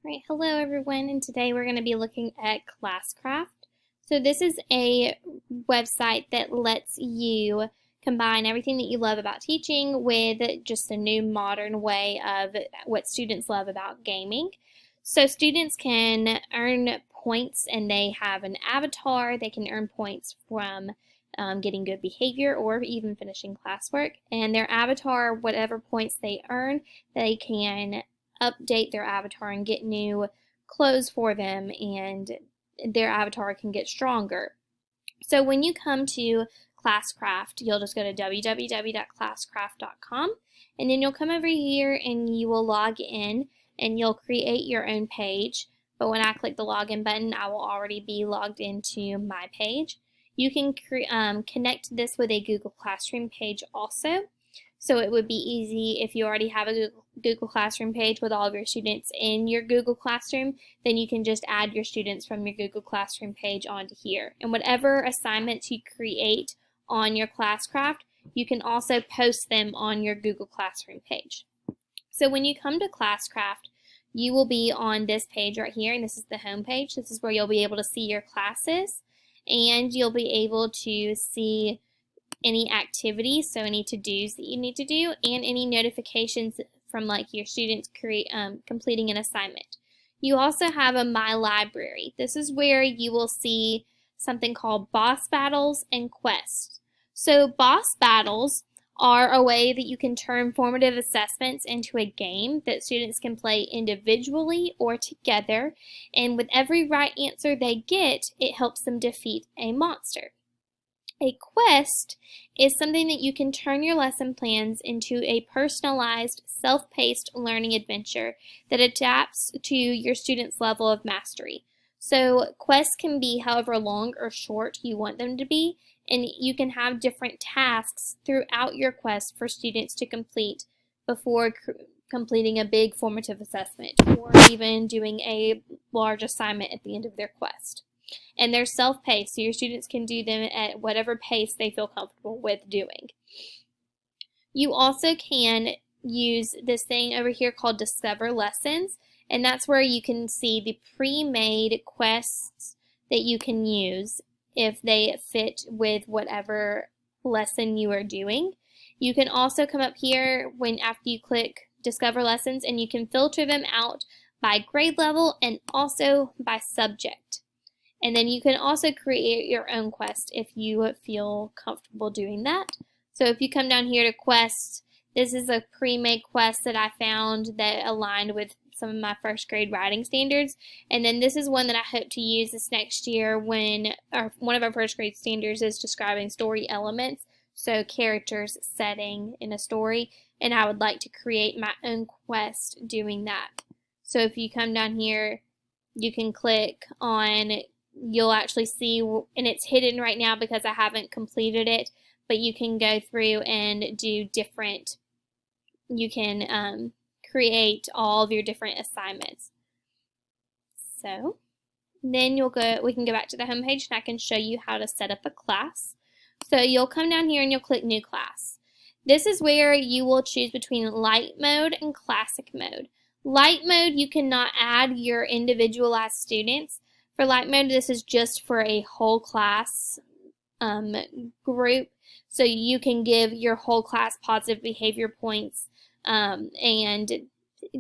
Right, hello everyone, and today we're going to be looking at Classcraft. So this is a website that lets you combine everything that you love about teaching with just a new modern way of what students love about gaming. So students can earn points, and they have an avatar. They can earn points from getting good behavior or even finishing classwork. And their avatar, whatever points they earn, they can update their avatar and get new clothes for them, and their avatar can get stronger. So when you come to Classcraft, you'll just go to www.classcraft.com, and then you'll come over here and you will log in and you'll create your own page. But when I click the login button, I will already be logged into my page. You can connect this with a Google Classroom page also. So it would be easy if you already have a Google Classroom page with all of your students in your Google Classroom, then you can just add your students from your Google Classroom page onto here. And whatever assignments you create on your Classcraft, you can also post them on your Google Classroom page. So when you come to Classcraft, you will be on this page right here, and this is the home page. This is where you'll be able to see your classes, and you'll be able to see any activities, so any to-dos that you need to do, and any notifications from like your students completing an assignment. You also have a My Library. This is where you will see something called boss battles and quests. So boss battles are a way that you can turn formative assessments into a game that students can play individually or together, and with every right answer they get, it helps them defeat a monster. A quest is something that you can turn your lesson plans into a personalized, self-paced learning adventure that adapts to your students' level of mastery. So quests can be however long or short you want them to be, and you can have different tasks throughout your quest for students to complete before completing a big formative assessment or even doing a large assignment at the end of their quest. And they're self-paced, so your students can do them at whatever pace they feel comfortable with doing. You also can use this thing over here called Discover Lessons, and that's where you can see the pre-made quests that you can use if they fit with whatever lesson you are doing. You can also come up here after you click Discover Lessons, and you can filter them out by grade level and also by subject. And then you can also create your own quest if you feel comfortable doing that. So if you come down here to quests, this is a pre-made quest that I found that aligned with some of my first grade writing standards. And then this is one that I hope to use this next year when one of our first grade standards is describing story elements, so characters, setting in a story, and I would like to create my own quest doing that. So if you come down here, you can click on, you'll actually see, and it's hidden right now because I haven't completed it, but you can go through and do different, you can create all of your different assignments. So then we can go back to the home page and I can show you how to set up a class. So you'll come down here and you'll click New Class. This is where you will choose between light mode and classic mode. Light mode, you cannot add your individualized students. For light mode, this is just for a whole class group, so you can give your whole class positive behavior points, and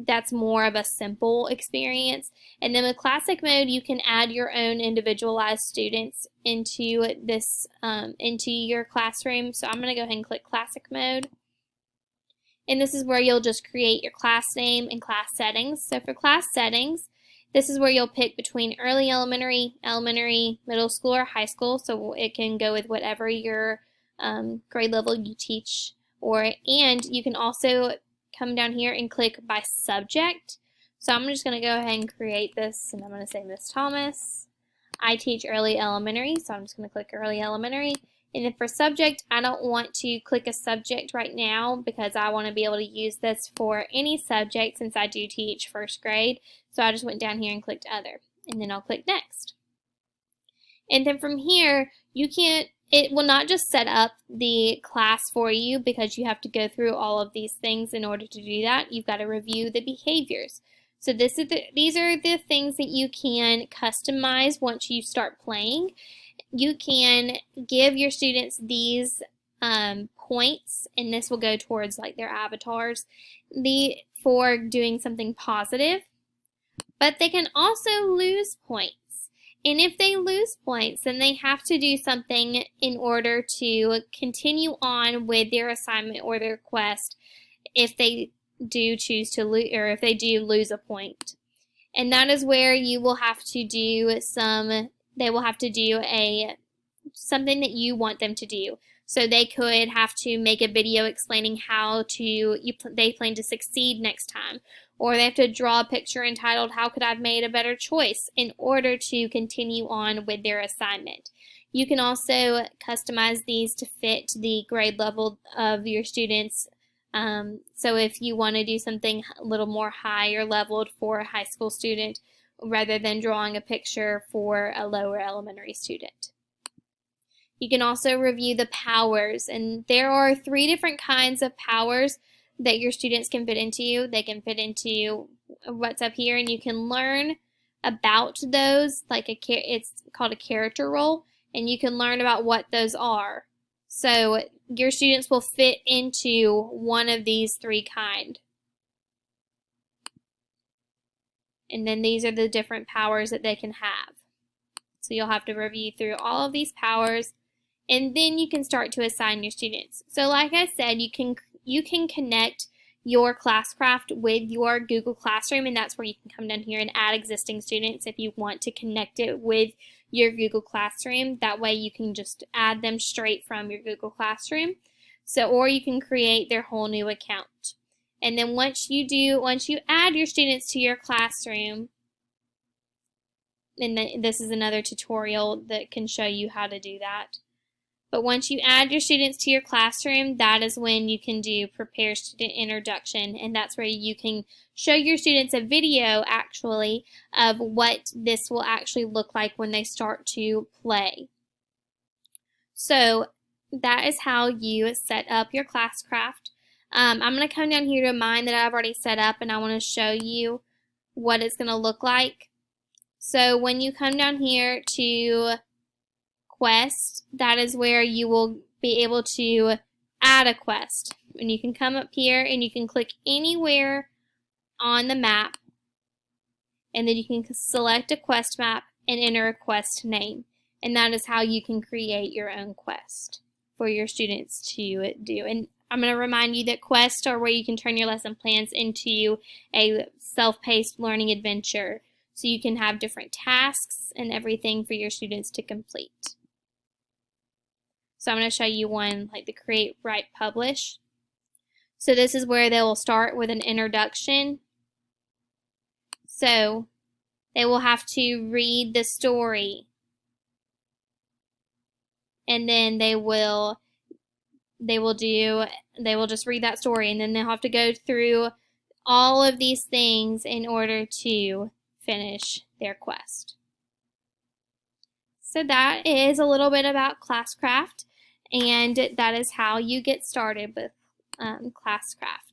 that's more of a simple experience. And then with classic mode, you can add your own individualized students into this into your classroom. So I'm going to go ahead and click classic mode. And this is where you'll just create your class name and class settings. So for class settings, this is where you'll pick between early elementary, middle school, or high school, so it can go with whatever your grade level you teach. And you can also come down here and click by subject. So I'm just going to go ahead and create this, and I'm going to say Miss Thomas. I teach early elementary, so I'm just going to click early elementary. And then for subject, I don't want to click a subject right now because I want to be able to use this for any subject since I do teach first grade. So I just went down here and clicked other, and then I'll click next. And then from here, it will not just set up the class for you because you have to go through all of these things in order to do that. You've got to review the behaviors. So these are the things that you can customize once you start playing. You can give your students these points, and this will go towards like their avatars, for doing something positive. But they can also lose points. And if they lose points, then they have to do something in order to continue on with their assignment or their quest if they do choose to lose, or if they do lose a point. And that is where you will have to do they will have to do something that you want them to do. So they could have to make a video explaining how they plan to succeed next time. Or they have to draw a picture entitled, "How could I have made a better choice?" in order to continue on with their assignment. You can also customize these to fit the grade level of your students. So if you want to do something a little more higher leveled for a high school student, rather than drawing a picture for a lower elementary student. You can also review the powers, and there are 3 different kinds of powers that your students can fit into. They can fit into what's up here, and you can learn about those, like it's called a character role, and you can learn about what those are. So your students will fit into one of these 3 kinds. And then these are the different powers that they can have. So you'll have to review through all of these powers, and then you can start to assign your students. So like I said, you can connect your Classcraft with your Google Classroom, and that's where you can come down here and add existing students if you want to connect it with your Google Classroom. That way you can just add them straight from your Google Classroom. Or you can create their whole new account. And then once you add your students to your classroom, and this is another tutorial that can show you how to do that. But once you add your students to your classroom, that is when you can do Prepare Student Introduction, and that's where you can show your students a video actually of what this will actually look like when they start to play. So that is how you set up your Classcraft. I'm going to come down here to mine that I've already set up, and I want to show you what it's going to look like. So when you come down here to Quest, that is where you will be able to add a quest. And you can come up here and you can click anywhere on the map, and then you can select a quest map and enter a quest name. And that is how you can create your own quest for your students to do. And I'm going to remind you that quests are where you can turn your lesson plans into a self-paced learning adventure. So you can have different tasks and everything for your students to complete. So I'm going to show you one like the Create, Write, Publish. So this is where they will start with an introduction. So they will have to read the story, and then they will just read that story, and then they'll have to go through all of these things in order to finish their quest. So that is a little bit about Classcraft, and that is how you get started with Classcraft.